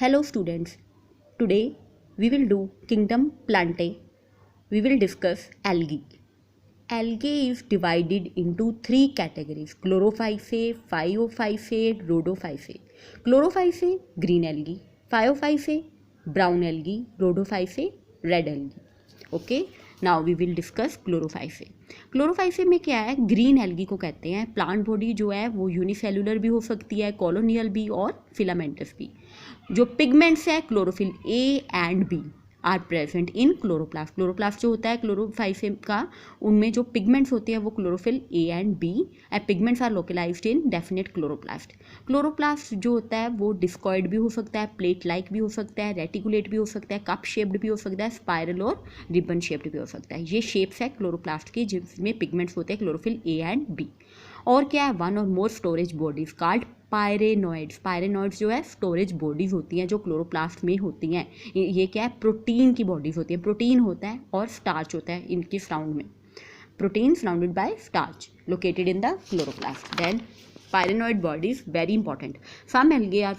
Hello students, today we will do Kingdom Plantae. We will discuss algae. Algae is divided into three categories: chlorophyllae, phaeophyllae, rhodophyllae. Chlorophyllae, green algae; phaeophyllae, brown algae; rhodophyllae, red algae. Okay, now we will discuss chlorophyceae. Chlorophyceae में क्या है, green algae को कहते हैं। Plant body जो है वो unicellular भी हो सकती है, कॉलोनियल भी और फिलामेंटस भी। जो पिगमेंट्स है chlorophyll A and B are present in chloroplast. Chloroplast जो होता है क्लोरोफाइफे का, उनमें जो पिगमेंट्स होती है वो chlorophyll A and B and pigments are localized in definite chloroplast. Chloroplast जो होता है वो डिस्कॉइड भी हो सकता है, प्लेट लाइक भी हो सकता है, रेटिकुलेट भी हो सकता है, कप शेप्ड भी हो सकता है, स्पाइरल और रिबन शेप्ड भी हो सकता है। ये शेप्स है क्लोरोप्लास्ट की जिसमें पिगमेंट्स होते हैं क्लोरोफिल ए एंड बी। और क्या है, वन और मोर स्टोरेज बॉडीज कॉल्ड पायरेनॉइड्स। पायरेनॉइड्स जो है स्टोरेज बॉडीज होती हैं जो क्लोरोप्लास्ट में होती हैं। ये क्या है, प्रोटीन की बॉडीज होती है। प्रोटीन होता है और स्टार्च होता है इनके सराउंड में। Protein surrounded by starch located in the chloroplast. Then pyrenoid bodies very important. Some algae are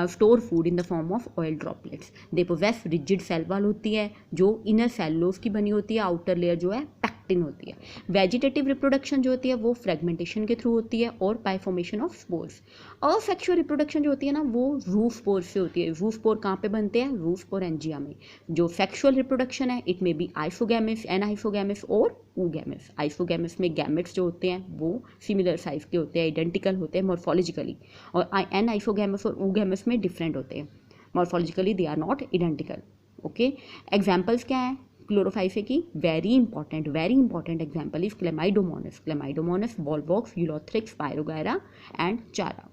store food in the form of oil droplets. They possess rigid cell wall होती है जो inner cellulose की बनी होती है, outer layer जो है pectin होती है। वेजिटेटिव रिप्रोडक्शन जो होती है वो फ्रेगमेंटेशन के थ्रू होती है और bye formation of spores. Asexual reproduction जो होती है ना वो रूफ स्पोर से होती है। रूफ स्पोर कहाँ पे बनते हैं, रूफ स्पोर एंजिया में। जो सेक्सुअल रिप्रोडक्शन है इट में बी आइसोगैमेट्स, एनाइसोगैमेट्स और ऊगैमेट्स। आइसोगैमेट्स में गैमेट्स जो होते हैं वो सिमिलर साइज के होते हैं, आइडेंटिकल होते हैं मॉर्फोलॉजिकली, और एनाइसोगैमेट्स और ऊगैमेट्स में डिफरेंट होते हैं morphologically, they are not identical. Okay, examples क्या हैं क्लोरोफाइफे की? Very important example is chlamydomonas, volvox, ulothrix, spirogyra and chara.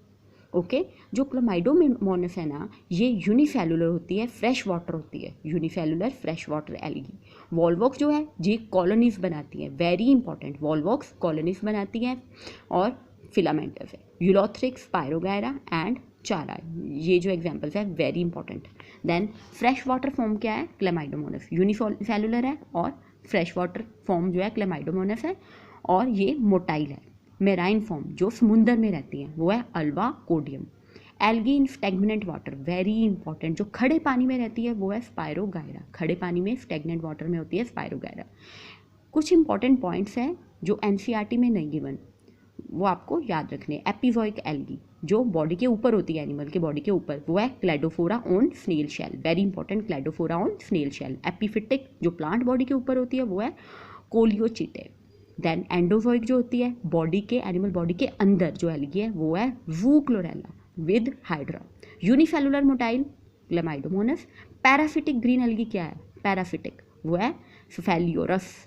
Okay, जो क्लेमाइडोमोनस है ना ये यूनिसेलुलर होती है, फ्रेश वाटर होती है, unicellular fresh water algae. Volvox जो है ये कॉलोनीज बनाती है, वेरी इंपॉर्टेंट, वॉलवॉक्स कॉलोनीज बनाती हैं और फिलामेंटस है। यूलोथ्रिक्स, पायरोगायरा एंड चारा, ये जो एग्जाम्पल्स है very important. Then fresh water form क्या है, क्लेमाइडोमोनस यूनिसेलुलर है और फ्रेश वाटर फॉर्म जो है क्लेमाइडोमोनस है, और ये मोटाइल है। मेराइन फॉर्म जो समुंदर में रहती है वो है अल्वा कोडियम। एल्गी इन स्टैग्नेंट वाटर, वेरी इंपॉर्टेंट, जो खड़े पानी में रहती है वो है स्पायरोगायरा। खड़े पानी में स्टैग्नेंट वाटर में होती है स्पायरोगायरा। कुछ इंपॉर्टेंट पॉइंट्स हैं जो एनसीईआरटी में नहीं गिवन, वो आपको याद रखने। एपिजोइक एल्गी जो बॉडी के ऊपर होती है, एनिमल के बॉडी के ऊपर, वो है Cladophora on snail shell, very important, Cladophora on snail shell. Epiphytic जो प्लांट बॉडी के ऊपर होती है वो है कोलियोचिटे। देन एंडोजोइक जो होती है बॉडी के, एनिमल बॉडी के अंदर जो एल्गी है वो है zoochlorella with hydra. Unicellular motile chlamydomonas. Parasitic green algae क्या है, पैराफिटिक वो है cephaleuros.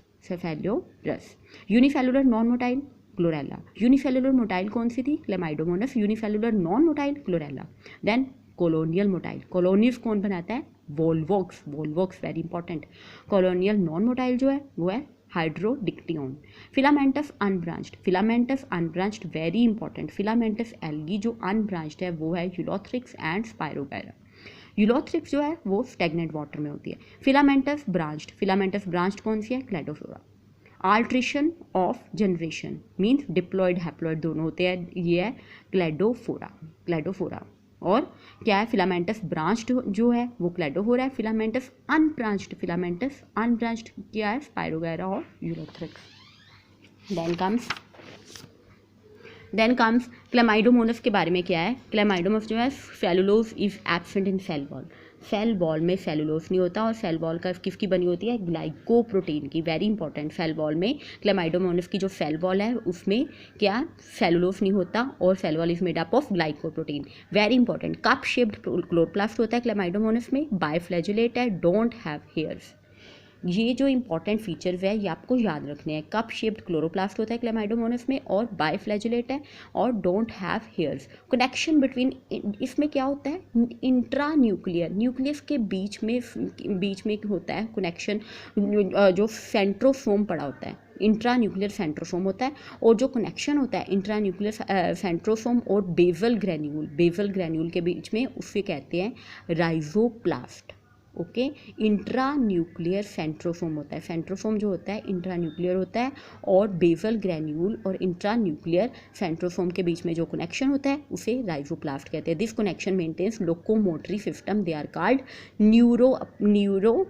Unicellular non motile chlorella. Unicellular motile कौन सी थी, chlamydomonas. Unicellular non motile chlorella. Then colonial motile, colonies कौन बनाता है, volvox very important. Colonial non motile जो है वो है hydrodictyon. Filamentous unbranched very important. Filamentous algae जो अनब्रांच्ड है वो है यूलोथ्रिक्स एंड स्पायरोगायरा। यूलोथ्रिक्स जो है वो स्टैग्नेंट वाटर में होती है। फिलामेंटस ब्रांच्ड कौन सी है, cladophora. Alternation of generation means diploid haploid दोनों होते हैं, ये है क्लैडोफोरा। और क्या है, फिलामेंटस ब्रांच्ड जो है वो क्लैडोफोरा है। फिलामेंटस अनब्रांच्ड क्या है, स्पायरोगायरा और यूलोथ्रिक्स। देन कम्स क्लेमाइडोमोनस के बारे में क्या है। क्लेमाइडोमोनस जो है cellulose is absent in cell wall. Cell wall में सेलुलोज नहीं होता, और सेल वॉल का किसकी बनी होती है, ग्लाइकोप्रोटीन की, वेरी इंपॉर्टेंट। सेल वॉल में क्लेमाइडोमोनस की जो सेल वॉल है उसमें क्या सेलुलोज नहीं होता, और cell wall is made up of glycoprotein, very important. Cup shaped chloroplast होता है क्लेमाइडोमोनस में, बायफ्लैजिलेट है, डोंट हैव हेयर्स। ये जो इंपॉर्टेंट फीचर्स है ये आपको याद रखने हैं। कप शेप्ड क्लोरोप्लास्ट होता है क्लेमाइडोमोनस में, और बायफ्लैजिलेट है, और don't have hairs. Connection between, इसमें क्या होता है, इंट्रा न्यूक्लियर, न्यूक्लियस के बीच में होता है कनेक्शन, जो सेंट्रोसोम पड़ा होता है, इंट्रा न्यूक्लियर सेंट्रोसोम होता है, और जो कनेक्शन होता है इंट्रा न्यूक्लियर सेंट्रोसोम और बेसल ग्रेन्यूल के बीच में, उससे कहते हैं राइजोप्लास्ट। ओके। इंट्रा न्यूक्लियर सेंट्रोसोम होता है, सेंट्रोसोम जो होता है इंट्रा न्यूक्लियर होता है, और बेसल ग्रैन्यूल और इंट्रा न्यूक्लियर सेंट्रोसोम के बीच में जो कनेक्शन होता है उसे राइजोप्लास्ट कहते हैं। This connection maintains locomotory system, they are called neuro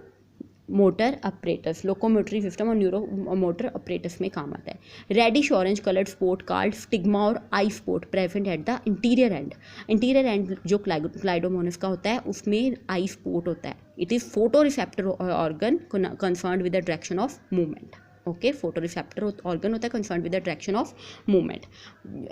motor apparatus. Locomotory system और न्यूरो मोटर अपरेटस में काम आता है। Reddish orange coloured spot called stigma और eye spot present at the interior end. Interior end जो chlamydomonas का होता है उसमें आई स्पॉट होता है। It is photo receptor organ concerned with the direction of movement. Okay, photo receptor organ होता है concerned with the direction of movement.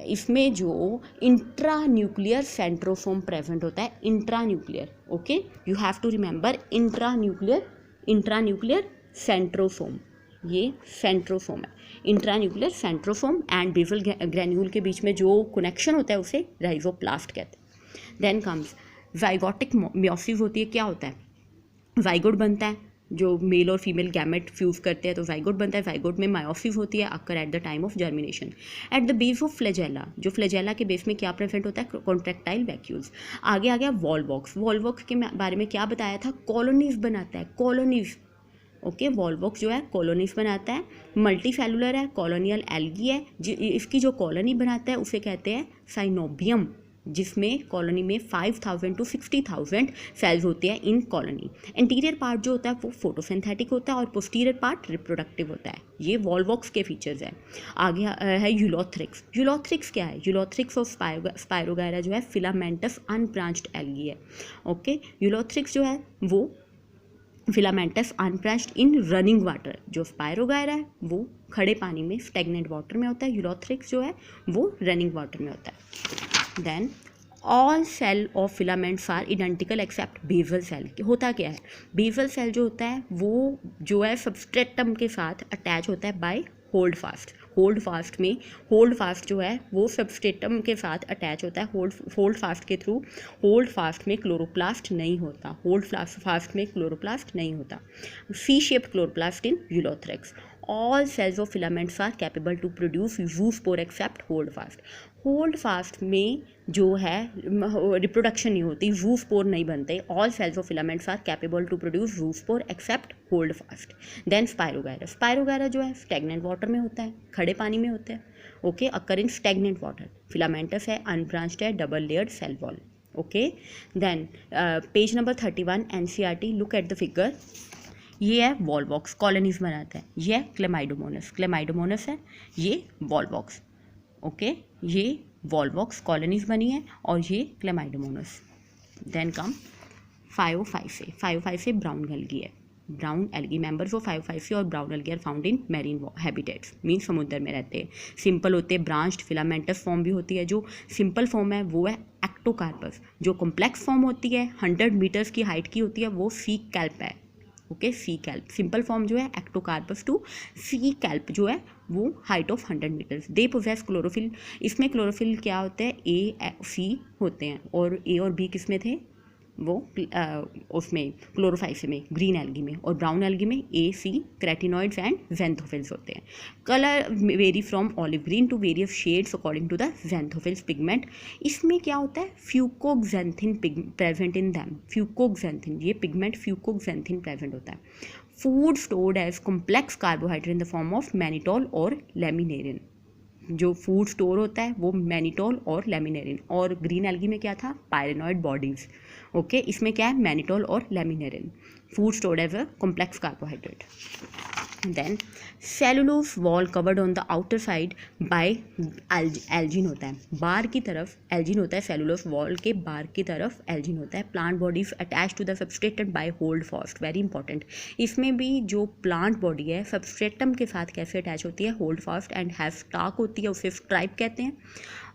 इसमें जो इंट्रा न्यूक्लियर सेंट्रोसोम प्रेजेंट होता है, intra nuclear, okay, you have to remember intra nuclear centrosome, ये centrosome है। Intra nuclear centrosome and basal granule के बीच में जो कनेक्शन होता है उसे राइजोप्लास्ट कहते हैं। देन कम्स जाइगोटिक मियोसिस होती है। क्या होता है? जाइगोट बनता है, जो मेल और फीमेल गैमेट फ्यूज़ करते हैं तो जाइगोट बनता है। जाइगोट में मायोसिस होती है occur at the time of germination. At the base of flagella, जो फ्लैजेला के बेस में क्या प्रेजेंट होता है? Contractile vacuoles. आगे आ गया वॉल्वॉक्स। वॉल्वॉक्स के बारे में क्या बताया था? कॉलोनीज बनाता है, कॉलोनीज। ओके, वॉल्वॉक्स जो है कॉलोनीज बनाता है, मल्टी सेलुलर है, कॉलोनियल एल्गी है। इसकी जो कॉलोनी बनाता है उसे कहते हैं साइनोबियम, जिसमें कॉलोनी में 5000 to 60,000 सेल्स होते हैं इन कॉलोनी। इंटीरियर पार्ट जो होता है वो फोटोसिंथेटिक होता है और पोस्टीरियर पार्ट रिप्रोडक्टिव होता है। ये वॉल्वॉक्स के फीचर्स हैं। आगे है यूलोथ्रिक्स। यूलोथ्रिक्स क्या है? यूलोथ्रिक्स ऑफ स्पायरोगायरा जो है फिलामेंटस अनब्रांच्ड एल्गी है। ओके, यूलोथ्रिक्स जो है वो फिलामेंटस अनब्रांच्ड इन रनिंग वाटर। जो स्पायरोगायरा है वो खड़े पानी में स्टेगनेंट वाटर में होता है, यूलोथ्रिक्स जो है वो रनिंग वाटर में होता है। Then all cell of filaments are identical except basal cell. होता क्या है? बेसल सेल जो होता है वो जो है सबस्ट्रेटम के साथ अटैच होता है by hold fast. Hold fast जो है वो सबस्ट्रेटम के साथ अटैच होता है होल्ड फास्ट के थ्रू। होल्ड फास्ट में क्लोरोप्लास्ट नहीं होता, होल्ड फास्ट में क्लोरोप्लास्ट नहीं होता। C shaped chloroplast in Ulothrix. All cells of filaments are capable to produce zoospore except hold fast. Hold fast में जो है रिप्रोडक्शन नहीं होती, जूस्पोर नहीं बनते। All cells of filaments are capable to produce zoospore except hold fast. Then Spirogyra. Spirogyra जो है stagnant water में होता है, खड़े पानी में होता है। Okay, occur in stagnant water. Filamentous है, अनब्रांच्ड है, double layered cell wall. Okay, then page number 31 NCERT, look at the figure. ये है वॉल्वॉक्स, कॉलोनीज बनाता है। ये है क्लेमाइडोमोनस है, ये वॉल्वॉक्स। ओके, ये वॉल्वॉक्स कॉलोनीज बनी है और ये क्लेमाइडोमोनस। देन कम 505 से ब्राउन एल्गी है। ब्राउन एल्गी मेंबर्स ऑफ 505 और brown algae are found in marine habitats, mean समुद्र में रहते हैं। सिंपल होते हैं, ब्रांच्ड फिलामेंटस फॉर्म भी होती है। जो सिंपल फॉर्म है वो है एक्टोकार्पस। जो कॉम्प्लेक्स फॉर्म होती है 100 मीटर्स की हाइट की होती है वो सी कैल्प है। Okay, sea kelp. Simple form जो है एक्टोकार्पस टू सी कैल्प जो है वो height of 100 metres. They possess chlorophyll. इसमें क्लोरोफिल क्या होते हैं? ए सी होते हैं, और ए और बी किस में थे? वो उसमें क्लोरोफाइफे में, ग्रीन एल्गी में, और ब्राउन एल्गी में ए सी क्रेटिनॉइड्स एंड ज़ैंथोफिल्स होते हैं। Colour vary from olive green to various shades according to the xanthophylls pigment. इसमें क्या होता है? फ्यूकोक्सेंथिन प्रेजेंट इन दैम। फ्यूकोक्सेंथिन, ये पिगमेंट फ्यूकोक्सेंथिन प्रेजेंट होता है। Food stored as complex carbohydrate in the form of mannitol और लेमिनेरिन। जो फूड स्टोर होता है वो मैनिटोल और लेमिनेरिन। और ग्रीन एल्गी में क्या था? पायरेनॉइड बॉडीज। ओके, इसमें क्या है? मैनिटोल और laminarin. Food stored as a complex carbohydrate. Then cellulose wall covered on the outer side by algin होता है। बाहर की तरफ एल्जिन होता है, सेलुलोज वॉल के बाहर की तरफ एल्जिन होता है। Plant bodies attach to the substratum by hold fast, very important. इसमें भी जो प्लांट बॉडी है सबस्ट्रेटम के साथ कैसे अटैच होती है? Hold fast and have stock होती है, उसे स्ट्राइप कहते हैं।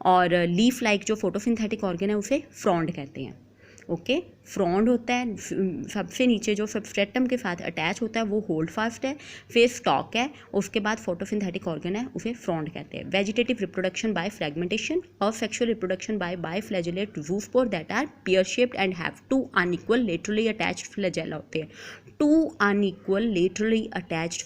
और लीफ लाइक जो फोटोसिंथेटिक ऑर्गन है उसे फ्रॉन्ड कहते हैं। ओके, फ्रॉन्ड होता है, सबसे नीचे जो सबस्ट्रेटम के साथ अटैच होता है वो होल्ड फास्ट है, फिर स्टॉक है, उसके बाद फोटोसिंथेटिक ऑर्गन है, उसे फ्रॉन्ड कहते हैं। वेजिटेटिव रिप्रोडक्शन बाय फ्रेगमेंटेशन और sexual reproduction by biflagellate zoospore that are pear shaped and have two unequal laterally attached flagella होते हैं। Two unequal laterally attached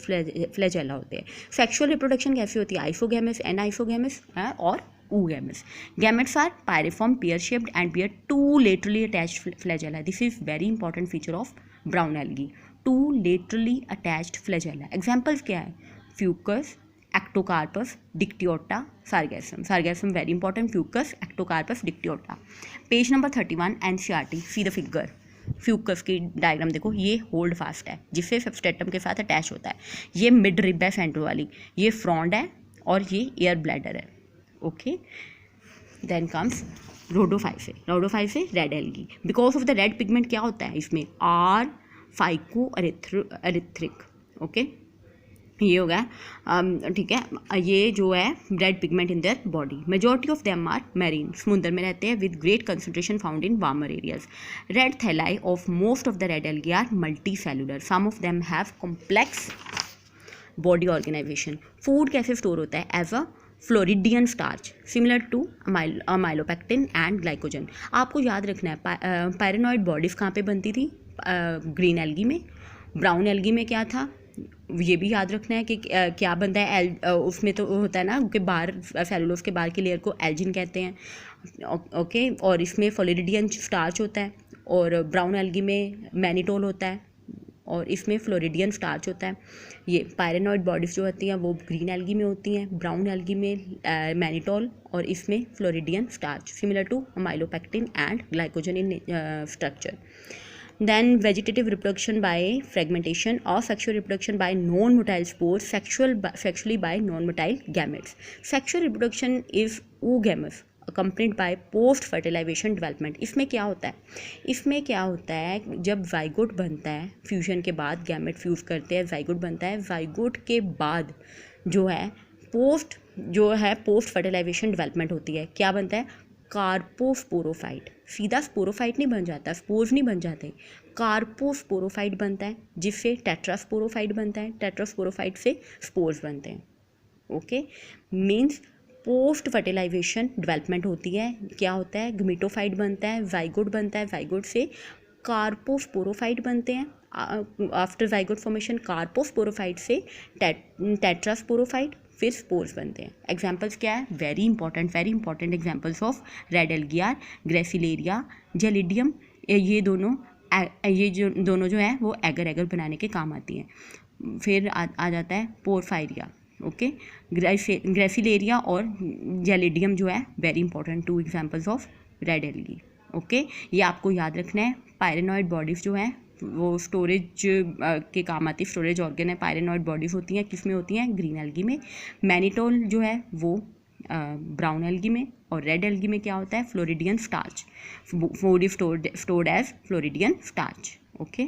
flagella होते हैं। सेक्सुअल रिप्रोडक्शन कैसी होती है? आइसोगैमस, एनाइसोगैमस और oogamous. Gametes are pyriform, pear shaped and bear two laterally attached flagella. This is very important feature of brown algae. 2 laterally attached flagella, examples क्या है, Fucus, Ectocarpus, Dictyota, Sargassum. Sargassum very important, Fucus, Ectocarpus, Dictyota. Page number 31 एनसीईआरटी, see the figure. Fucus की diagram देखो, ये hold fast है जिससे substratum के साथ अटैच होता है, ये मिड रिब है सेंटर वाली, ये फ्रॉन्ड है और ये एयर ब्लैडर है। Okay, then comes rhodophyceae. Rhodophyceae red algae, because of the red pigment क्या होता है इसमें, आर फाइको एरिथ्रिक। ओके, ये हो गया, ठीक है। ये जो है red pigment in their body, majority of them are marine, समुद्र में रहते हैं, with great concentration found in warmer areas. Red thalli of most of the red algae are multi cellular, some of them have complex body organisation. Food कैसे store होता है, as a floridean starch similar to amylopectin and glycogen. आपको याद रखना है पायरेनॉइड bodies कहाँ पे बनती थी, ग्रीन एल्गी में। ब्राउन एल्गी में क्या था, ये भी याद रखना है कि क्या बनता है, उसमें तो होता है ना कि बाहर सेलुलोज के बाहर की लेयर को एल्जिन कहते हैं। ओके, और इसमें फ्लोरिडियन स्टार्च होता है, और ब्राउन एल्गी में मैनिटोल होता है, और इसमें फ्लोरिडियन स्टार्च होता है। ये पायरेनॉइड बॉडीज जो होती हैं वो ग्रीन एल्गी में होती हैं, ब्राउन एल्गी में मैनिटोल, और इसमें floridean starch similar to amylopectin and glycogen in structure. Then vegetative reproduction by fragmentation or sexual reproduction by non-motile spores, sexually by non-motile gametes. Sexual reproduction is oogamous accompanied by post fertilization development. इसमें क्या होता है, इसमें क्या होता है, जब zygote बनता है, फ्यूजन के बाद गैमेट फ्यूज करते हैं, जाइगोट बनता है, जाइगोट के बाद जो है पोस्ट फर्टिलाइजेशन डेवलपमेंट होती है। क्या बनता है, कार्पोस्पोरोफाइट। सीधा स्पोरोफाइट नहीं बन जाता, स्पोर्स नहीं बन जाते, कार्पोस्पोरोफाइट बनता है, जिससे टेट्रास्पोरोफाइट बनता है, टेट्रास्पोरोफाइट से स्पोर्स बनते हैं। Okay, means post fertilization development होती है। क्या होता है, गमीटोफाइट बनता है, जाइगोट बनता है, जाइगोट से कार्पोस्पोरोफाइट बनते हैं। आफ्टर जाइगोट फॉर्मेशन कार्पोस्पोरोफाइट से टेट्रास्पोरोफाइट, फिर स्पोर्स बनते हैं। एग्जाम्पल्स क्या है, very important examples of red algae are Gracilaria, Gelidium. ये दोनों जो है वो एगर बनाने के काम आती हैं। फिर आ जाता है पोरफायरिया। ओके, ग्रेसिलेरिया और जेलिडियम जो है very important 2 examples of red algae. Okay, ये आपको याद रखना है। पायरेनॉइड बॉडीज़ जो हैं वो स्टोरेज के काम आती है, स्टोरेज ऑर्गन है। पायरेनॉइड बॉडीज़ होती हैं, किस में होती हैं, ग्रीन एल्गी में। मैनिटोल जो है वो ब्राउन एल्गी में, और रेड एल्गी में क्या होता है, floridean starch, food is stored as floridean starch. Okay.